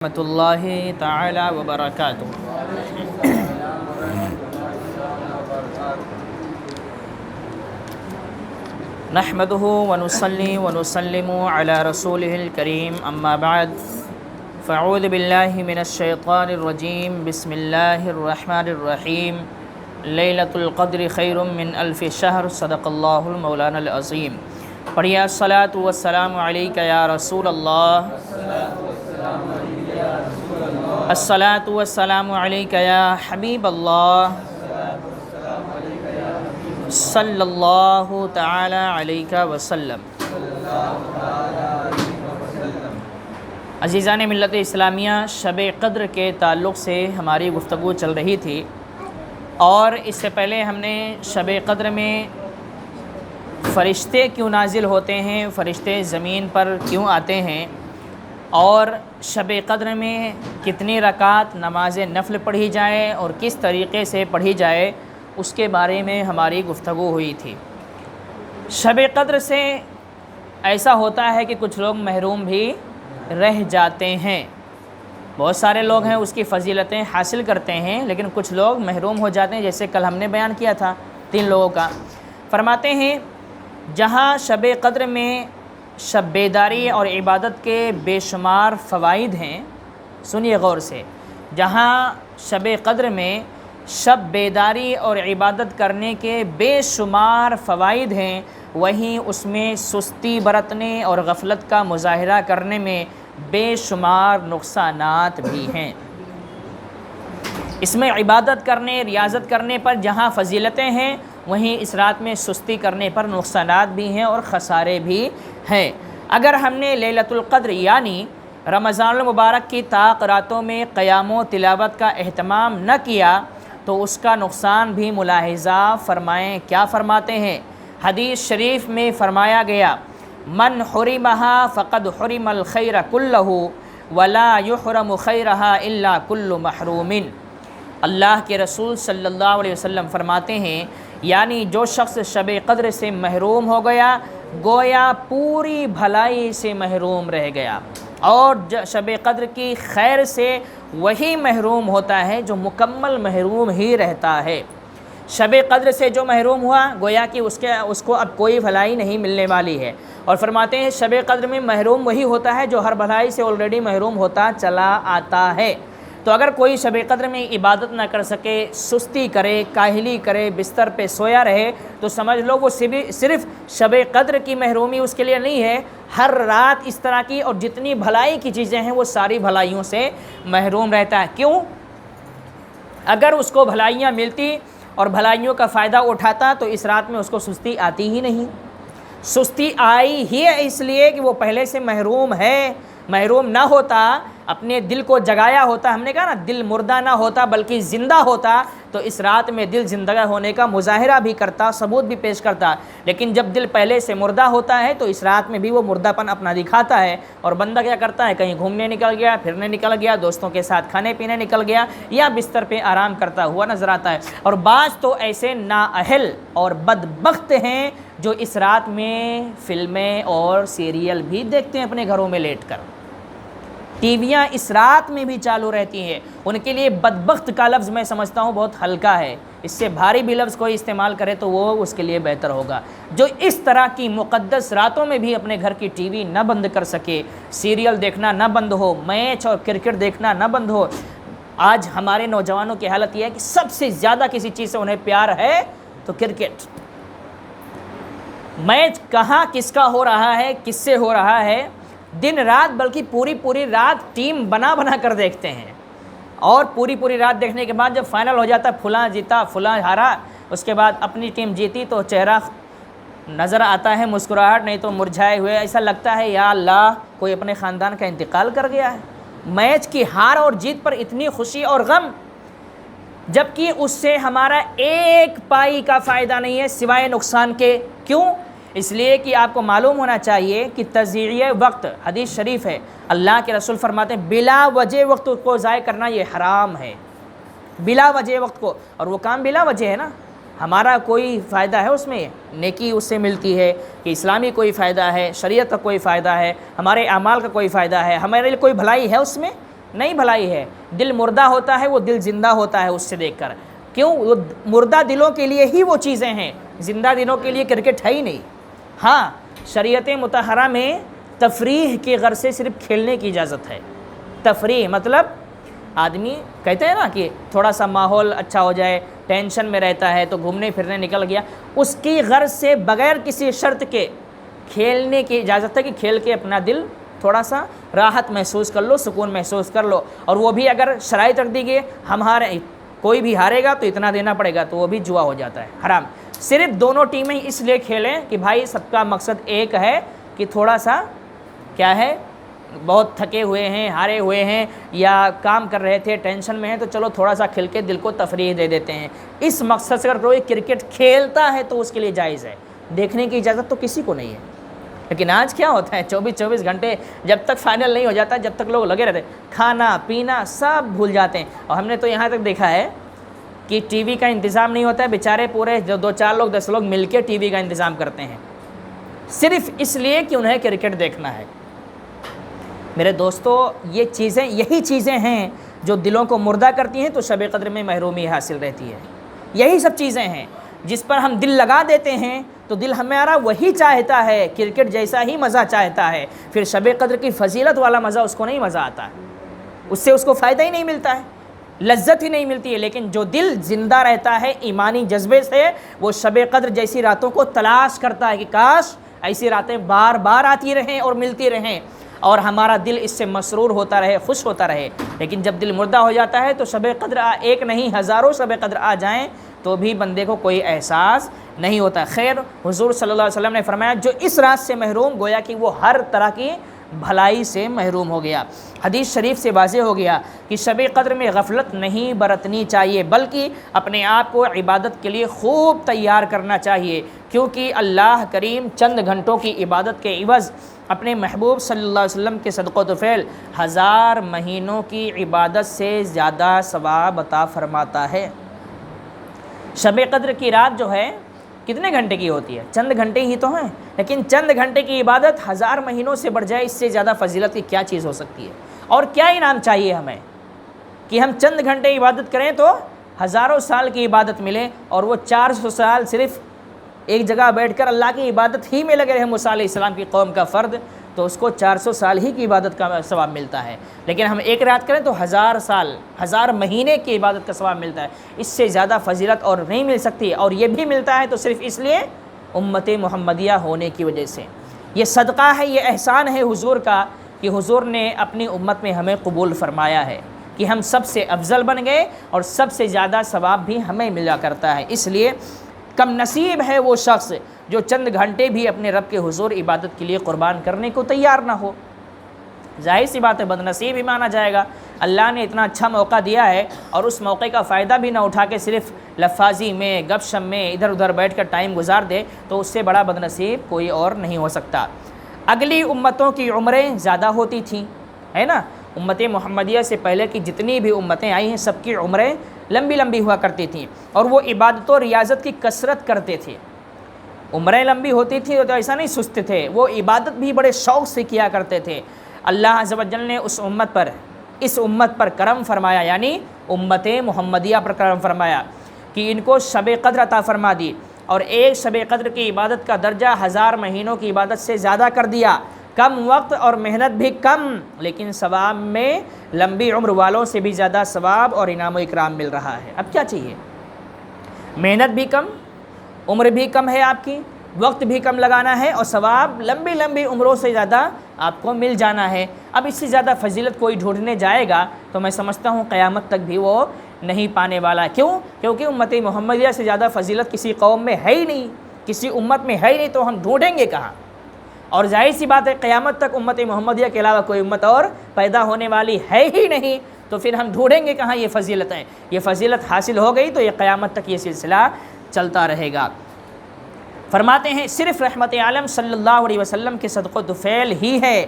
ورحمۃ اللہ تعالی وبرکاتہ۔ نحمده ونصلي ونسلم على رسوله الكريم اما بعد فاعوذ باللہ من الشیطان الرجیم بسم اللہ الرحمن الرحیم لیلۃ القدر خیر من الف شہر صدق اللہ المولانا العظیم۔ پڑھیے الصلاۃ والسلام علیک یا رسول اللہ، الصلاۃ والسلام علیک یا حبیب اللہ، صلی اللہ تعالی علیہ وسلم۔ عزیزان ملت اسلامیہ، شب قدر کے تعلق سے ہماری گفتگو چل رہی تھی، اور اس سے پہلے ہم نے شب قدر میں فرشتے کیوں نازل ہوتے ہیں، فرشتے زمین پر کیوں آتے ہیں، اور شب قدر میں کتنی رکعت نماز نفل پڑھی جائے اور کس طریقے سے پڑھی جائے، اس کے بارے میں ہماری گفتگو ہوئی تھی۔ شب قدر سے ایسا ہوتا ہے کہ کچھ لوگ محروم بھی رہ جاتے ہیں۔ بہت سارے لوگ ہیں اس کی فضیلتیں حاصل کرتے ہیں، لیکن کچھ لوگ محروم ہو جاتے ہیں، جیسے کل ہم نے بیان کیا تھا 3 لوگوں کا۔ فرماتے ہیں جہاں شب قدر میں شب بیداری اور عبادت کے بے شمار فوائد ہیں، سنیے غور سے، جہاں شب قدر میں شب بیداری اور عبادت کرنے کے بے شمار فوائد ہیں، وہیں اس میں سستی برتنے اور غفلت کا مظاہرہ کرنے میں بے شمار نقصانات بھی ہیں۔ اس میں عبادت کرنے، ریاضت کرنے پر جہاں فضیلتیں ہیں، وہیں اس رات میں سستی کرنے پر نقصانات بھی ہیں اور خسارے بھی ہیں۔ اگر ہم نے لیلۃ القدر یعنی رمضان المبارک کی طاق راتوں میں قیام و تلاوت کا اہتمام نہ کیا تو اس کا نقصان بھی ملاحظہ فرمائیں۔ کیا فرماتے ہیں؟ حدیث شریف میں فرمایا گیا، من حرمہا فقد حرم الخیر کلہ ولا یحرم خیرہا الا کل محروم۔ اللہ کے رسول صلی اللہ علیہ وسلم فرماتے ہیں، یعنی جو شخص شب قدر سے محروم ہو گیا گویا پوری بھلائی سے محروم رہ گیا، اور شب قدر کی خیر سے وہی محروم ہوتا ہے جو مکمل محروم ہی رہتا ہے۔ شب قدر سے جو محروم ہوا گویا کہ اس کو اب کوئی بھلائی نہیں ملنے والی ہے، اور فرماتے ہیں شب قدر میں محروم وہی ہوتا ہے جو ہر بھلائی سے آلریڈی محروم ہوتا چلا آتا ہے۔ تو اگر کوئی شب قدر میں عبادت نہ کر سکے، سستی کرے، کاہلی کرے، بستر پہ سویا رہے، تو سمجھ لو وہ صرف شب قدر کی محرومی اس کے لیے نہیں ہے، ہر رات اس طرح کی اور جتنی بھلائی کی چیزیں ہیں وہ ساری بھلائیوں سے محروم رہتا ہے۔ کیوں؟ اگر اس کو بھلائیاں ملتی اور بھلائیوں کا فائدہ اٹھاتا تو اس رات میں اس کو سستی آتی ہی نہیں۔ سستی آئی ہی اس لیے کہ وہ پہلے سے محروم ہے۔ محروم نہ ہوتا، اپنے دل کو جگایا ہوتا، ہم نے کہا نا دل مردہ نہ ہوتا بلکہ زندہ ہوتا، تو اس رات میں دل زندہ ہونے کا مظاہرہ بھی کرتا، ثبوت بھی پیش کرتا۔ لیکن جب دل پہلے سے مردہ ہوتا ہے تو اس رات میں بھی وہ مردہ پن اپنا دکھاتا ہے، اور بندہ کیا کرتا ہے؟ کہیں گھومنے نکل گیا، پھرنے نکل گیا، دوستوں کے ساتھ کھانے پینے نکل گیا، یا بستر پہ آرام کرتا ہوا نظر آتا ہے۔ اور بعض تو ایسے نااہل اور بدبخت ہیں جو اس رات میں فلمیں اور سیریل بھی دیکھتے ہیں اپنے گھروں میں لیٹ کر، ٹی ویاں اس رات میں بھی چالو رہتی ہیں۔ ان کے لیے بدبخت کا لفظ میں سمجھتا ہوں بہت ہلکا ہے، اس سے بھاری بھی لفظ کوئی استعمال کرے تو وہ اس کے لیے بہتر ہوگا، جو اس طرح کی مقدس راتوں میں بھی اپنے گھر کی ٹی وی نہ بند کر سکے، سیریل دیکھنا نہ بند ہو، میچ اور کرکٹ دیکھنا نہ بند ہو۔ آج ہمارے نوجوانوں کی حالت یہ ہے کہ سب سے زیادہ کسی چیز سے انہیں پیار ہے تو کرکٹ۔ میچ کہاں کس کا ہو رہا ہے، کس سے ہو رہا ہے، دن رات بلکہ پوری رات ٹیم بنا کر دیکھتے ہیں، اور پوری رات دیکھنے کے بعد جب فائنل ہو جاتا ہے فلاں جیتا فلاں ہارا، اس کے بعد اپنی ٹیم جیتی تو چہرہ نظر آتا ہے مسکراہٹ، نہیں تو مرجھائے ہوئے، ایسا لگتا ہے یا اللہ کوئی اپنے خاندان کا انتقال کر گیا ہے۔ میچ کی ہار اور جیت پر اتنی خوشی اور غم، جبکہ اس سے ہمارا ایک پائی کا فائدہ نہیں ہے سوائے نقصان کے۔ کیوں؟ اس لیے کہ آپ کو معلوم ہونا چاہیے کہ تضییع وقت، حدیث شریف ہے، اللہ کے رسول فرماتے ہیں بلا وجہ وقت کو ضائع کرنا یہ حرام ہے، بلا وجہ وقت کو، اور وہ کام بلا وجہ ہے نا، ہمارا کوئی فائدہ ہے اس میں، نیکی اس سے ملتی ہے کہ اسلامی کوئی فائدہ ہے، شریعت کا کوئی فائدہ ہے، ہمارے اعمال کا کوئی فائدہ ہے، ہمارے لیے کوئی بھلائی ہے اس میں، نہیں بھلائی ہے۔ دل مردہ ہوتا ہے، وہ دل زندہ ہوتا ہے اس سے دیکھ کر۔ کیوں؟ وہ مردہ دلوں کے لیے ہی وہ چیزیں ہیں، زندہ دلوں کے لیے کرکٹ ہے ہی نہیں۔ ہاں، شریعت مطہرہ میں تفریح کے غرض سے صرف کھیلنے کی اجازت ہے۔ تفریح مطلب آدمی کہتے ہیں نا کہ تھوڑا سا ماحول اچھا ہو جائے، ٹینشن میں رہتا ہے تو گھومنے پھرنے نکل گیا، اس کی غرض سے بغیر کسی شرط کے کھیلنے کی اجازت ہے کہ کھیل کے اپنا دل تھوڑا سا راحت محسوس کر لو، سکون محسوس کر لو۔ اور وہ بھی اگر شرائط رکھ دی گئی ہم ہارے، کوئی بھی ہارے گا تو اتنا دینا پڑے گا، تو وہ بھی جوا ہو جاتا ہے، حرام۔ صرف دونوں ٹیمیں اس لیے کھیلیں کہ بھائی سب کا مقصد ایک ہے کہ تھوڑا سا کیا ہے، بہت تھکے ہوئے ہیں، ہارے ہوئے ہیں، یا کام کر رہے تھے ٹینشن میں ہیں، تو چلو تھوڑا سا کھیل کے دل کو تفریح دے دیتے ہیں۔ اس مقصد سے اگر کوئی کرکٹ کھیلتا ہے تو اس کے لیے جائز ہے، دیکھنے کی اجازت تو کسی کو نہیں ہے۔ لیکن آج کیا ہوتا ہے، 24 گھنٹے جب تک فائنل نہیں ہو جاتا، جب تک لوگ لگے رہتے ہیں، کھانا پینا سب بھول جاتے ہیں۔ اور ہم نے تو یہاں تک دیکھا ہے کہ ٹی وی کا انتظام نہیں ہوتا ہے، بیچارے پورے جو 2-4 لوگ 10 لوگ مل کے ٹی وی کا انتظام کرتے ہیں، صرف اس لیے کہ انہیں کرکٹ دیکھنا ہے۔ میرے دوستو، یہ چیزیں، یہی چیزیں ہیں جو دلوں کو مردہ کرتی ہیں، تو شب قدر میں محرومی حاصل رہتی ہے۔ یہی سب چیزیں ہیں جس پر ہم دل لگا دیتے ہیں تو دل ہمارا وہی چاہتا ہے، کرکٹ جیسا ہی مزہ چاہتا ہے، پھر شب قدر کی فضیلت والا مزہ اس کو نہیں مزہ آتا ہے، اس سے اس کو فائدہ ہی نہیں ملتا ہے، لذت ہی نہیں ملتی ہے۔ لیکن جو دل زندہ رہتا ہے ایمانی جذبے سے، وہ شب قدر جیسی راتوں کو تلاش کرتا ہے کہ کاش ایسی راتیں بار بار آتی رہیں اور ملتی رہیں، اور ہمارا دل اس سے مسرور ہوتا رہے، خوش ہوتا رہے۔ لیکن جب دل مردہ ہو جاتا ہے تو شب قدر ایک نہیں ہزاروں شب قدر آ جائیں تو بھی بندے کو کوئی احساس نہیں ہوتا۔ خیر، حضور صلی اللہ علیہ وسلم نے فرمایا جو اس رات سے محروم، گویا کہ وہ ہر طرح کی بھلائی سے محروم ہو گیا۔ حدیث شریف سے واضح ہو گیا کہ شب قدر میں غفلت نہیں برتنی چاہیے، بلکہ اپنے آپ کو عبادت کے لیے خوب تیار کرنا چاہیے، کیونکہ اللہ کریم چند گھنٹوں کی عبادت کے عوض اپنے محبوب صلی اللہ علیہ وسلم کے صدقہ و طفیل 1000 مہینوں کی عبادت سے زیادہ ثواب عطا فرماتا ہے۔ شب قدر کی رات جو ہے کتنے گھنٹے کی ہوتی ہے؟ چند گھنٹے ہی تو ہیں، لیکن چند گھنٹے کی عبادت 1000 مہینوں سے بڑھ جائے، اس سے زیادہ فضیلت کی کیا چیز ہو سکتی ہے؟ اور کیا انعام چاہیے ہمیں کہ ہم چند گھنٹے عبادت کریں تو ہزاروں سال کی عبادت ملے، اور وہ 400 سال صرف ایک جگہ بیٹھ کر اللہ کی عبادت ہی میں لگے رہے موسیٰ علیہ السلام کی قوم کا فرد، تو اس کو 400 سال ہی کی عبادت کا ثواب ملتا ہے۔ لیکن ہم ایک رات کریں تو 1000 سال، 1000 مہینے کی عبادت کا ثواب ملتا ہے۔ اس سے زیادہ فضیلت اور نہیں مل سکتی، اور یہ بھی ملتا ہے تو صرف اس لیے امت محمدیہ ہونے کی وجہ سے۔ یہ صدقہ ہے، یہ احسان ہے حضور کا کہ حضور نے اپنی امت میں ہمیں قبول فرمایا ہے کہ ہم سب سے افضل بن گئے، اور سب سے زیادہ ثواب بھی ہمیں ملا کرتا ہے۔ اس لیے کم نصیب ہے وہ شخص جو چند گھنٹے بھی اپنے رب کے حضور عبادت کے لیے قربان کرنے کو تیار نہ ہو۔ ظاہر سی بات ہے بد نصیب ہی مانا جائے گا۔ اللہ نے اتنا اچھا موقع دیا ہے اور اس موقع کا فائدہ بھی نہ اٹھا کے صرف لفاظی میں، گپ شپ میں ادھر ادھر بیٹھ کر ٹائم گزار دے، تو اس سے بڑا بد نصیب کوئی اور نہیں ہو سکتا۔ اگلی امتوں کی عمریں زیادہ ہوتی تھیں، ہے نا؟ امت محمدیہ سے پہلے کی جتنی بھی امتیں آئی ہیں سب کی عمریں لمبی لمبی ہوا کرتی تھیں، اور وہ عبادت و ریاضت کی کثرت کرتے تھے۔ عمریں لمبی ہوتی تھیں تو ایسا نہیں سست تھے، وہ عبادت بھی بڑے شوق سے کیا کرتے تھے۔ اللہ عز و جل نے اس امت پر کرم فرمایا، یعنی امت محمدیہ پر کرم فرمایا کہ ان کو شب قدر عطا فرما دی، اور ایک شب قدر کی عبادت کا درجہ 1000 مہینوں کی عبادت سے زیادہ کر دیا۔ کم وقت اور محنت بھی کم، لیکن ثواب میں لمبی عمر والوں سے بھی زیادہ ثواب اور انعام و اکرام مل رہا ہے۔ اب کیا چاہیے؟ محنت بھی کم، عمر بھی کم ہے آپ کی، وقت بھی کم لگانا ہے، اور ثواب لمبی لمبی عمروں سے زیادہ آپ کو مل جانا ہے۔ اب اس سے زیادہ فضیلت کوئی ڈھونڈنے جائے گا تو میں سمجھتا ہوں قیامت تک بھی وہ نہیں پانے والا۔ کیوں؟ کیونکہ امت محمدیہ سے زیادہ فضیلت کسی قوم میں ہے ہی نہیں، کسی امت میں ہے ہی نہیں، تو ہم ڈھونڈیں گے کہاں؟ اور ظاہر سی بات ہے قیامت تک امت محمدیہ کے علاوہ کوئی امت اور پیدا ہونے والی ہے ہی نہیں، تو پھر ہم ڈھونڈیں گے کہاں یہ فضیلتیں؟ یہ فضیلت حاصل ہو گئی تو یہ قیامت تک یہ سلسلہ چلتا رہے گا۔ فرماتے ہیں صرف رحمت عالم صلی اللہ علیہ وسلم کے صدقہ و طفیل ہی ہے،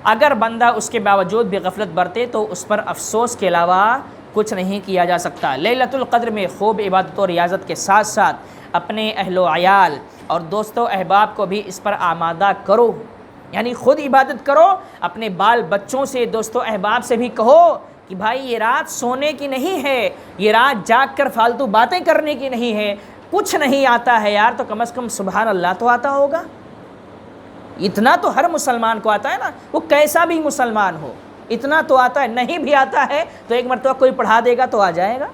اگر بندہ اس کے باوجود بھی غفلت برتے تو اس پر افسوس کے علاوہ کچھ نہیں کیا جا سکتا۔ لیلۃ القدر میں خوب عبادت و ریاضت کے ساتھ ساتھ اپنے اہل و عیال اور دوست و احباب کو بھی اس پر آمادہ کرو، یعنی خود عبادت کرو، اپنے بال بچوں سے، دوستوں احباب سے بھی کہو کہ بھائی یہ رات سونے کی نہیں ہے، یہ رات جاگ کر فالتو باتیں کرنے کی نہیں ہے، کچھ نہیں آتا ہے یار تو کم از کم سبحان اللہ تو آتا ہوگا، اتنا تو ہر مسلمان کو آتا ہے نا، وہ کیسا بھی مسلمان ہو اتنا تو آتا ہے، نہیں بھی آتا ہے تو ایک مرتبہ کوئی پڑھا دے گا تو آ جائے گا۔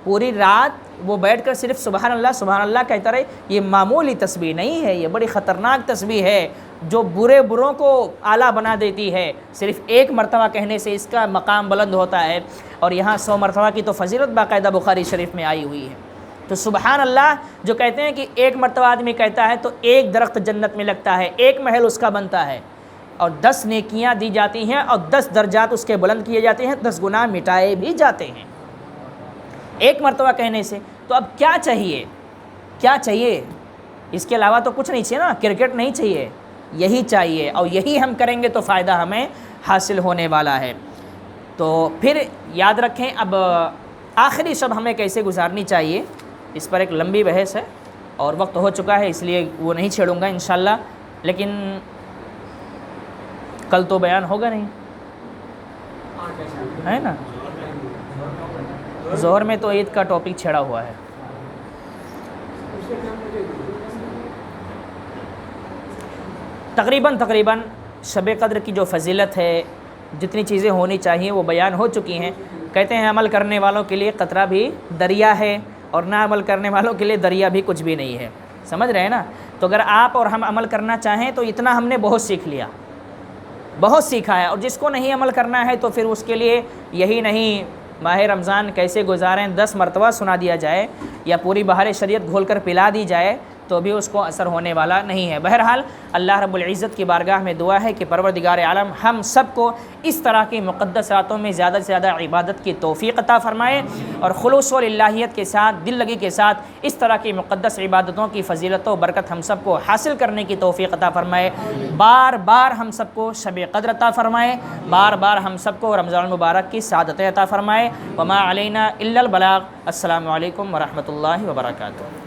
پوری رات وہ بیٹھ کر صرف سبحان اللہ کہتا رہے، یہ معمولی تسبیح نہیں ہے، یہ بڑی خطرناک تسبیح ہے جو بروں کو اعلیٰ بنا دیتی ہے۔ صرف ایک مرتبہ کہنے سے اس کا مقام بلند ہوتا ہے، اور یہاں 100 مرتبہ کی تو فضیلت باقاعدہ بخاری شریف میں آئی ہوئی ہے۔ تو سبحان اللہ جو کہتے ہیں کہ ایک مرتبہ آدمی کہتا ہے تو ایک درخت جنت میں لگتا ہے، ایک محل اس کا بنتا ہے، اور 10 نیکیاں دی جاتی ہیں، اور 10 درجات اس کے بلند کیے جاتے ہیں، 10 گناہ مٹائے بھی جاتے ہیں ایک مرتبہ کہنے سے۔ تو اب کیا چاہیے، کیا چاہیے؟ اس کے علاوہ تو کچھ نہیں چاہیے نا، کرکٹ نہیں چاہیے، یہی چاہیے، اور یہی ہم کریں گے تو فائدہ ہمیں حاصل ہونے والا ہے۔ تو پھر یاد رکھیں، اب آخری شب ہمیں کیسے گزارنی چاہیے، اس پر ایک لمبی بحث ہے اور وقت ہو چکا ہے، اس لیے وہ نہیں چھیڑوں گا انشاءاللہ، لیکن کل تو بیان ہوگا نہیں ہے نا، ظہر میں تو عید کا ٹاپک چھیڑا ہوا ہے۔ تقریباً شب قدر کی جو فضیلت ہے، جتنی چیزیں ہونی چاہیے وہ بیان ہو چکی ہیں۔ کہتے ہیں عمل کرنے والوں کے لیے قطرہ بھی دریا ہے، اور نہ عمل کرنے والوں کے لیے دریا بھی کچھ بھی نہیں ہے، سمجھ رہے ہیں نا؟ تو اگر آپ اور ہم عمل کرنا چاہیں تو اتنا ہم نے بہت سیکھ لیا، بہت سیکھا ہے، اور جس کو نہیں عمل کرنا ہے تو پھر اس کے لیے یہی نہیں ماہ رمضان کیسے گزاریں 10 مرتبہ سنا دیا جائے، یا پوری بہار شریعت گھول کر پلا دی جائے تو بھی اس کو اثر ہونے والا نہیں ہے۔ بہرحال اللہ رب العزت کی بارگاہ میں دعا ہے کہ پروردگار عالم ہم سب کو اس طرح کی مقدس راتوں میں زیادہ سے زیادہ عبادت کی توفیق عطا فرمائے، اور خلوص و للہیت کے ساتھ، دل لگی کے ساتھ اس طرح کی مقدس عبادتوں کی فضیلت و برکت ہم سب کو حاصل کرنے کی توفیق عطا فرمائے، بار بار ہم سب کو شب قدر عطا فرمائے، بار بار ہم سب کو رمضان المبارک کی سعادتیں عطا فرمائے۔ وما علینا الا البلاغ۔ السلام علیکم ورحمۃ اللہ وبرکاتہ۔